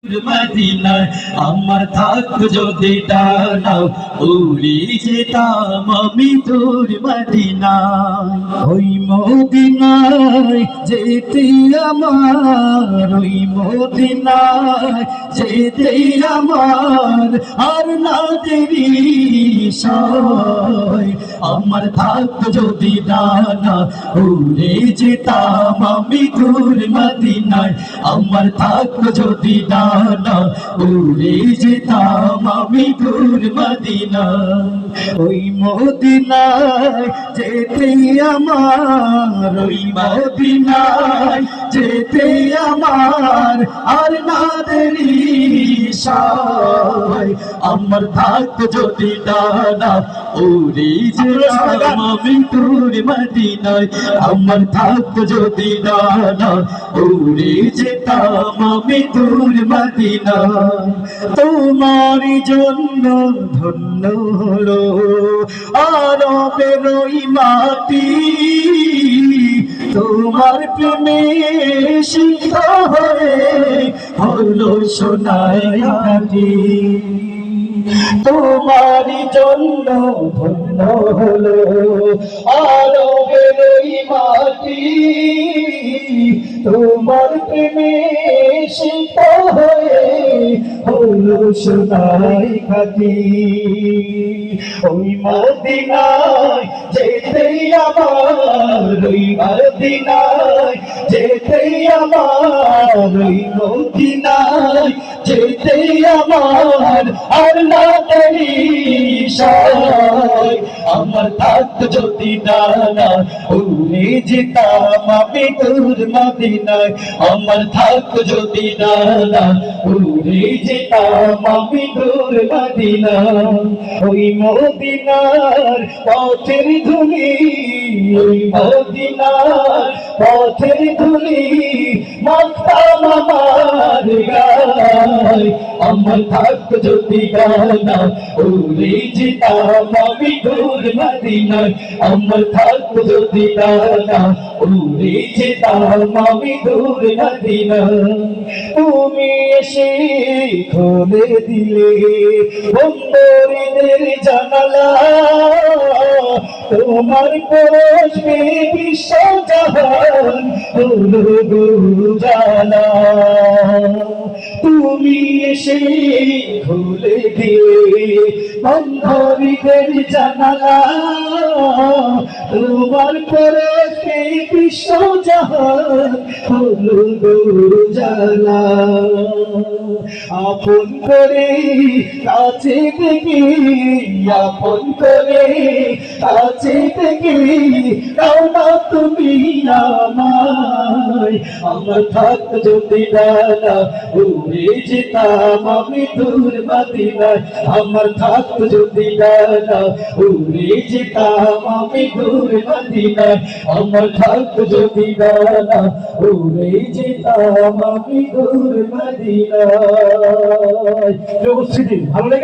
মদিনায় আমার থাকত যদি ডানা উড়ে যেতাম আমি তোর মদিনায়। ওই মদিনায় যেতে আমার, ওই মদিনায় যেতে আমার আর না দেরি সয়। আমার থাকত যদি ডানা উড়ে যেতাম আমি তোর মদিনায়। আমার থাকত যদি ডানা উড়ে যেতাম আমি তোর মদিনায়। ওই মদিনায় যেতে আমার, ওই মদিনায় যেতে আমার আর না দেরি সয়। আমার থাকত যদি ডানা উড়ে যেতাম আমি তোর মদিনায়। আমার থাকত যদি ডানা উড়ে যেতাম আমি তোর মদিনায়। তোমার জন্য ধন্য হলো আরবের ওই মাটি, তোমার প্রেমে সিদ্ধ হয়ে হলো সোনায় ঘাটি। তোমার জন্য ধন্য হলো আরবের ওই মাটি, তোমার প্রেমে সিদ্ধ হয়ে হলো সোনায় ঘাটি। ওই মদিনায় যেতে আমার, ওই মদিনায় যেতে আমার, ওই মদিনায় যেতে আমার আর না দেরি সয়। আমার থাকত যদি ডানা উড়ে যেতাম আমি তোর মদিনায়। আমার থাকত যদি ডানা উড়ে যেতাম আমি তোর মদিনায়। ওই মদিনার পথের ধুলি, ওই মদিনার পথের ধুলি মাখতাম আমার গায়। আমার থাকত যদি ডানা উড়ে যেতাম আমি তোর মদিনায়। আমার থাকত যদি ডানা উড়ে যেতাম আমি তোর মদিনায়। তুমি এসে খুলে দিলে বন্দরের জানালা, তোমার পরশে বিশ্ব জাহান হলো উজালা। তুমি এসে খুলে দিয়ে বন্ধুদের জানালা, তোমার পরশে বিশ্ব জাহান হলো উজালা। আপন করে কাছে থেকে, আপন করে কাছে থেকে দাও না তুমি আমায়। আমার থাকত যদি ডানা উড়ে যেতাম আমি তোর মদিনায়। আমার থাকত যদি ডানা উড়ে যেতাম আমি তোর মদিনায়। আমার থাকত যদি ডানা উড়ে যেতাম আমি তোর মদিনায়। ভালো লাগে।